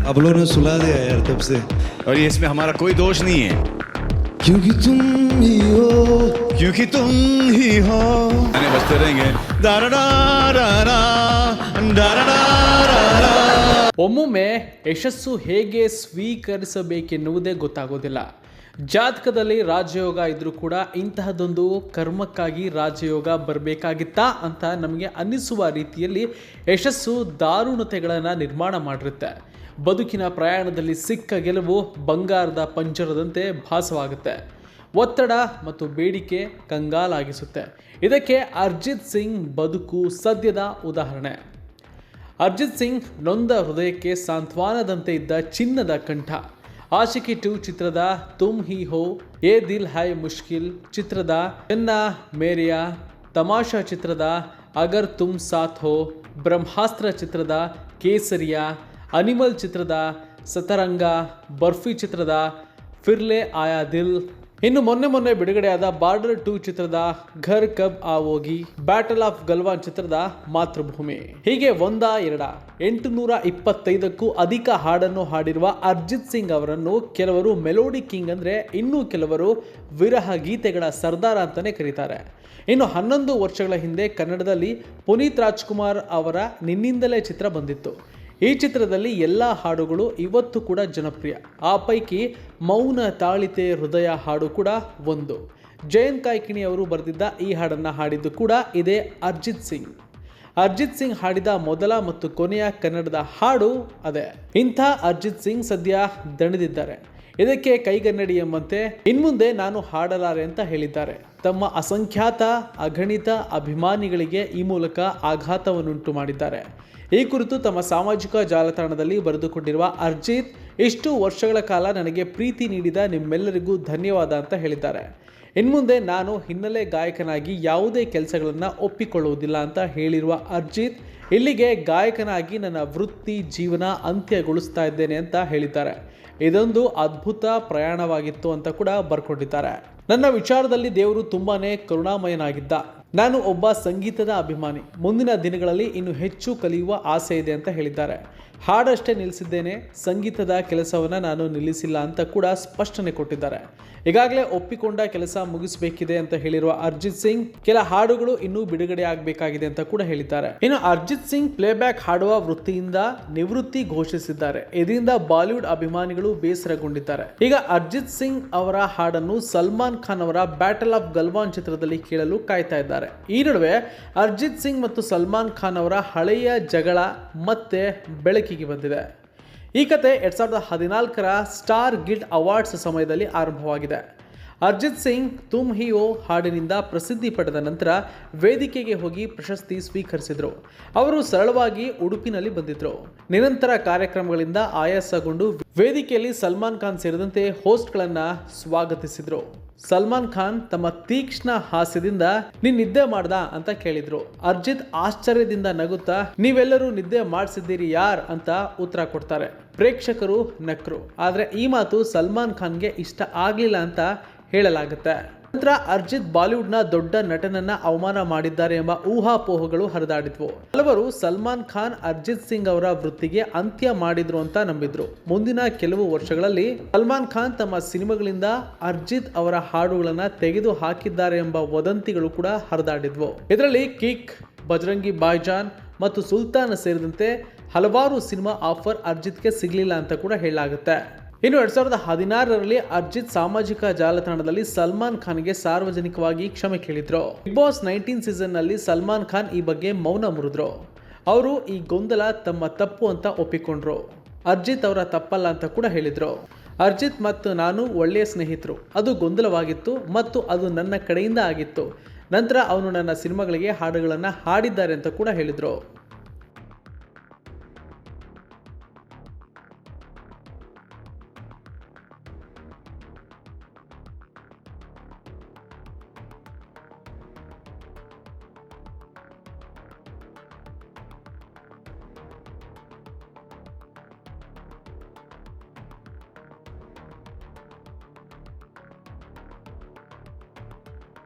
आप लोगों ने सुला दिया यार तब से। और ये इसमें हमारा कोई दोष नहीं है, क्योंकि तुम ही हो, क्योंकि तुम ही हो। गाने बजते रहेंगे। ಒಮ್ಮೊಮ್ಮೆ ಯಶಸ್ಸು ಹೇಗೆ ಸ್ವೀಕರಿಸಬೇಕೆನ್ನುವುದೇ ಗೊತ್ತಾಗೋದಿಲ್ಲ. ಜಾತಕದಲ್ಲಿ ರಾಜಯೋಗ ಇದ್ರೂ ಕೂಡ ಇಂತಹದೊಂದು ಕರ್ಮಕ್ಕಾಗಿ ರಾಜಯೋಗ ಬರಬೇಕಾಗಿತ್ತಾ ಅಂತ ನಮಗೆ ಅನ್ನಿಸುವ ರೀತಿಯಲ್ಲಿ ಯಶಸ್ಸು ದಾರುಣತೆಗಳನ್ನು ನಿರ್ಮಾಣ ಮಾಡಿರುತ್ತೆ. ಬದುಕಿನ ಪ್ರಯಾಣದಲ್ಲಿ ಸಿಕ್ಕ ಗೆಲುವು ಬಂಗಾರದ ಪಂಜರದಂತೆ ಭಾಸವಾಗುತ್ತೆ. ಒತ್ತಡ ಮತ್ತು ಬೇಡಿಕೆ ಕಂಗಾಲಾಗಿಸುತ್ತೆ. ಇದಕ್ಕೆ ಅರ್ಜಿತ್ ಸಿಂಗ್ ಬದುಕು ಸದ್ಯದ ಉದಾಹರಣೆ. ಅರ್ಜಿತ್ ಸಿಂಗ್ ನೊಂದ ಹೃದಯಕ್ಕೆ ಸಾಂತ್ವನದಂತೆ ಇದ್ದ ಚಿನ್ನದ ಕಂಠ. ಆಶಿಕಿ 2 ಚಿತ್ರದ ತುಮ್ ಹಿ ಹೋ, ಯೇ ದಿಲ್ ಹೈ ಮುಷ್ಕಿಲ್ ಚಿತ್ರದ ಚೆನ್ನ ಮೇರಿಯಾ, ತಮಾಷಾ ಚಿತ್ರದ ಅಗರ್ ತುಮ್ ಸಾಥ್ ಹೋ, ಬ್ರಹ್ಮಾಸ್ತ್ರ ಚಿತ್ರದ ಕೇಸರಿಯಾ, ಅನಿಮಲ್ ಚಿತ್ರದ ಸತರಂಗ, ಬರ್ಫಿ ಚಿತ್ರದ ಫಿರ್ಲೆ ಆಯಾ ದಿಲ್, ಇನ್ನು ಮೊನ್ನೆ ಬಿಡುಗಡೆಯಾದ ಬಾರ್ಡರ್ 2 ಚಿತ್ರದ ಘರ್ ಕಬ್ ಆವೋಗಿ, ಬ್ಯಾಟಲ್ ಆಫ್ ಗಲ್ವಾನ್ ಚಿತ್ರದ ಮಾತೃಭೂಮಿ. ಹೀಗೆ 825ಕ್ಕೂ ಅಧಿಕ ಹಾಡನ್ನು ಹಾಡಿರುವ ಅರ್ಜಿತ್ ಸಿಂಗ್ ಅವರನ್ನು ಕೆಲವರು ಮೆಲೋಡಿ ಕಿಂಗ್ ಅಂದ್ರೆ ಇನ್ನು ಕೆಲವರು ವಿರಹ ಗೀತೆಗಳ ಸರ್ದಾರ ಅಂತಾನೆ ಕರೀತಾರೆ. ಇನ್ನು 11 ವರ್ಷಗಳ ಹಿಂದೆ ಕನ್ನಡದಲ್ಲಿ ಪುನೀತ್ ರಾಜ್ಕುಮಾರ್ ಅವರ ನಿನ್ನಿಂದಲೇ ಚಿತ್ರ ಬಂದಿತ್ತು. ಈ ಚಿತ್ರದಲ್ಲಿ ಎಲ್ಲ ಹಾಡುಗಳು ಇವತ್ತು ಕೂಡ ಜನಪ್ರಿಯ. ಆ ಪೈಕಿ ಮೌನ ತಾಳಿತೆ ಹೃದಯ ಹಾಡು ಕೂಡ ಒಂದು. ಜಯಂತ್ ಕಾಯ್ಕಿಣಿ ಅವರು ಬರೆದಿದ್ದ ಈ ಹಾಡನ್ನು ಹಾಡಿದ್ದು ಕೂಡ ಇದೇ ಅರ್ಜಿತ್ ಸಿಂಗ್. ಅರ್ಜಿತ್ ಸಿಂಗ್ ಹಾಡಿದ ಮೊದಲ ಮತ್ತು ಕೊನೆಯ ಕನ್ನಡದ ಹಾಡು ಅದೇ. ಇಂಥ ಅರ್ಜಿತ್ ಸಿಂಗ್ ಸದ್ಯ ದಣಿದಿದ್ದಾರೆ. ಇದಕ್ಕೆ ಕೈಗನ್ನಡಿ ಎಂಬಂತೆ ಇನ್ಮುಂದೆ ನಾನು ಹಾಡಲಾರೆ ಅಂತ ಹೇಳಿದ್ದಾರೆ. ತಮ್ಮ ಅಸಂಖ್ಯಾತ ಅಗಣಿತ ಅಭಿಮಾನಿಗಳಿಗೆ ಈ ಮೂಲಕ ಆಘಾತವನ್ನುಂಟು ಮಾಡಿದ್ದಾರೆ. ಈ ಕುರಿತು ತಮ್ಮ ಸಾಮಾಜಿಕ ಜಾಲತಾಣದಲ್ಲಿ ಬರೆದುಕೊಂಡಿರುವ ಅರ್ಜಿತ್, ಇಷ್ಟು ವರ್ಷಗಳ ಕಾಲ ನನಗೆ ಪ್ರೀತಿ ನೀಡಿದ ನಿಮ್ಮೆಲ್ಲರಿಗೂ ಧನ್ಯವಾದ ಅಂತ ಹೇಳಿದ್ದಾರೆ. ಇನ್ಮುಂದೆ ನಾನು ಹಿನ್ನೆಲೆ ಗಾಯಕನಾಗಿ ಯಾವುದೇ ಕೆಲಸಗಳನ್ನು ಒಪ್ಪಿಕೊಳ್ಳುವುದಿಲ್ಲ ಅಂತ ಹೇಳಿರುವ ಅರ್ಜಿತ್, ಇಲ್ಲಿಗೆ ಗಾಯಕನಾಗಿ ನನ್ನ ವೃತ್ತಿ ಜೀವನ ಅಂತ್ಯಗೊಳಿಸ್ತಾ ಇದ್ದೇನೆ ಅಂತ ಹೇಳಿದ್ದಾರೆ. ಇದೊಂದು ಅದ್ಭುತ ಪ್ರಯಾಣವಾಗಿತ್ತು ಅಂತ ಕೂಡ ಬರ್ಕೊಂಡಿದ್ದಾರೆ. ನನ್ನ ವಿಚಾರದಲ್ಲಿ ದೇವರು ತುಂಬಾನೇ ಕರುಣಾಮಯನಾಗಿದ್ದ. ನಾನು ಒಬ್ಬ ಸಂಗೀತದ ಅಭಿಮಾನಿ. ಮುಂದಿನ ದಿನಗಳಲ್ಲಿ ಇನ್ನು ಹೆಚ್ಚು ಕಲಿಯುವ ಆಸೆ ಇದೆ ಅಂತ ಹೇಳಿದ್ದಾರೆ. ಹಾಡಷ್ಟೇ ನಿಲ್ಲಿಸಿದ್ದೇನೆ, ಸಂಗೀತದ ಕೆಲಸವನ್ನು ನಾನು ನಿಲ್ಲಿಸಿಲ್ಲ ಅಂತ ಕೂಡ ಸ್ಪಷ್ಟನೆ ಕೊಟ್ಟಿದ್ದಾರೆ. ಈಗಾಗಲೇ ಒಪ್ಪಿಕೊಂಡ ಕೆಲಸ ಮುಗಿಸಬೇಕಿದೆ ಅಂತ ಹೇಳಿರುವ ಅರ್ಜಿತ್ ಸಿಂಗ್, ಕೆಲ ಹಾಡುಗಳು ಇನ್ನೂ ಬಿಡುಗಡೆ ಆಗಬೇಕಾಗಿದೆ ಅಂತ ಕೂಡ ಹೇಳಿದ್ದಾರೆ. ಇನ್ನು ಅರ್ಜಿತ್ ಸಿಂಗ್ ಪ್ಲೇಬ್ಯಾಕ್ ಹಾಡುವ ವೃತ್ತಿಯಿಂದ ನಿವೃತ್ತಿ ಘೋಷಿಸಿದ್ದಾರೆ. ಇದರಿಂದ ಬಾಲಿವುಡ್ ಅಭಿಮಾನಿಗಳು ಬೇಸರಗೊಂಡಿದ್ದಾರೆ. ಈಗ ಅರ್ಜಿತ್ ಸಿಂಗ್ ಅವರ ಹಾಡನ್ನು ಸಲ್ಮಾನ್ ಖಾನ್ ಅವರ ಬ್ಯಾಟಲ್ ಆಫ್ ಗಲ್ವಾನ್ ಚಿತ್ರದಲ್ಲಿ ಕೇಳಲು ಕಾಯ್ತಾ ಇದ್ದಾರೆ. ಈ ನಡುವೆ ಅರ್ಜಿತ್ ಸಿಂಗ್ ಮತ್ತು ಸಲ್ಮಾನ್ ಖಾನ್ ಅವರ ಹಳೆಯ ಜಗಳ ಮತ್ತೆ ಬೆಳಕಿಗೆ ಬಂದಿದೆ. ಈ ಕತೆ 2014ರ ಸ್ಟಾರ್ ಗಿಲ್ಡ್ ಅವಾರ್ಡ್ಸ್ ಸಮಯದಲ್ಲಿ ಆರಂಭವಾಗಿದೆ. ಅರ್ಜಿತ್ ಸಿಂಗ್ ತುಮ್ ಹಿ ಹೋ ಹಾಡಿನಿಂದ ಪ್ರಸಿದ್ಧಿ ಪಡೆದ ನಂತರ ವೇದಿಕೆಗೆ ಹೋಗಿ ಪ್ರಶಸ್ತಿ ಸ್ವೀಕರಿಸಿದರು. ಅವರು ಸರಳವಾಗಿ ಉಡುಪಿನಲ್ಲಿ ಬಂದಿದ್ರು. ನಿರಂತರ ಕಾರ್ಯಕ್ರಮಗಳಿಂದ ಆಯಾಸಗೊಂಡು ವೇದಿಕೆಯಲ್ಲಿ ಸಲ್ಮಾನ್ ಖಾನ್ ಸೇರಿದಂತೆ ಹೋಸ್ಟ್ಗಳನ್ನು ಸ್ವಾಗತಿಸಿದ್ರು. ಸಲ್ಮಾನ್ ಖಾನ್ ತಮ್ಮ ತೀಕ್ಷ್ಣ ಹಾಸ್ಯದಿಂದ ನೀನ್ ನಿದ್ದೆ ಮಾಡ್ದ ಅಂತ ಕೇಳಿದ್ರು. ಅರ್ಜಿತ್ ಆಶ್ಚರ್ಯದಿಂದ ನಗುತ್ತಾ ನೀವೆಲ್ಲರೂ ನಿದ್ದೆ ಮಾಡಿಸಿದ್ದೀರಿ ಯಾರ್ ಅಂತ ಉತ್ತರ ಕೊಡ್ತಾರೆ. ಪ್ರೇಕ್ಷಕರು ನಕ್ರು. ಆದ್ರೆ ಈ ಮಾತು ಸಲ್ಮಾನ್ ಖಾನ್ಗೆ ಇಷ್ಟ ಆಗ್ಲಿಲ್ಲ ಅಂತ ಹೇಳಲಾಗುತ್ತೆ. ನಂತರ ಅರ್ಜಿತ್ ಬಾಲಿವುಡ್ನ ದೊಡ್ಡ ನಟನನ್ನ ಅವಮಾನ ಮಾಡಿದ್ದಾರೆ ಎಂಬ ಊಹಾಪೋಹಗಳು ಹರಿದಾಡಿದ್ವು. ಹಲವರು ಸಲ್ಮಾನ್ ಖಾನ್ ಅರ್ಜಿತ್ ಸಿಂಗ್ ಅವರ ವೃತ್ತಿಗೆ ಅಂತ್ಯ ಮಾಡಿದ್ರು ಅಂತ ನಂಬಿದ್ರು. ಮುಂದಿನ ಕೆಲವು ವರ್ಷಗಳಲ್ಲಿ ಸಲ್ಮಾನ್ ಖಾನ್ ತಮ್ಮ ಸಿನಿಮಾಗಳಿಂದ ಅರ್ಜಿತ್ ಅವರ ಹಾಡುಗಳನ್ನ ತೆಗೆದು ಹಾಕಿದ್ದಾರೆ ಎಂಬ ವದಂತಿಗಳು ಕೂಡ ಹರಿದಾಡಿದ್ವು. ಇದರಲ್ಲಿ ಕಿಕ್, ಬಜರಂಗಿ ಭಾಯ್ಜಾನ್ ಮತ್ತು ಸುಲ್ತಾನ್ ಸೇರಿದಂತೆ ಹಲವಾರು ಸಿನಿಮಾ ಆಫರ್ ಅರ್ಜಿತ್ಗೆ ಸಿಗಲಿಲ್ಲ ಅಂತ ಕೂಡ ಹೇಳಲಾಗುತ್ತೆ. ಇನ್ನು 2016ರಲ್ಲಿ ಅರ್ಜಿತ್ ಸಾಮಾಜಿಕ ಜಾಲತಾಣದಲ್ಲಿ ಸಲ್ಮಾನ್ ಖಾನ್ಗೆ ಸಾರ್ವಜನಿಕವಾಗಿ ಕ್ಷಮೆ ಕೇಳಿದ್ರು. ಬಿಗ್ ಬಾಸ್ 19 ಸೀಸನ್ ನಲ್ಲಿ ಸಲ್ಮಾನ್ ಖಾನ್ ಈ ಬಗ್ಗೆ ಮೌನ ಮುರಿದ್ರು. ಅವರು ಈ ಗೊಂದಲ ತಮ್ಮ ತಪ್ಪು ಅಂತ ಒಪ್ಪಿಕೊಂಡ್ರು. ಅರ್ಜಿತ್ ಅವರ ತಪ್ಪಲ್ಲ ಅಂತ ಕೂಡ ಹೇಳಿದ್ರು. ಅರ್ಜಿತ್ ಮತ್ತು ನಾನು ಒಳ್ಳೆಯ ಸ್ನೇಹಿತರು. ಅದು ಗೊಂದಲವಾಗಿತ್ತು ಮತ್ತು ಅದು ನನ್ನ ಕಡೆಯಿಂದ ಆಗಿತ್ತು. ನಂತರ ಅವನು ನನ್ನ ಸಿನಿಮಾಗಳಿಗೆ ಹಾಡುಗಳನ್ನು ಹಾಡಿದ್ದಾರೆ ಅಂತ ಕೂಡ ಹೇಳಿದ್ರು.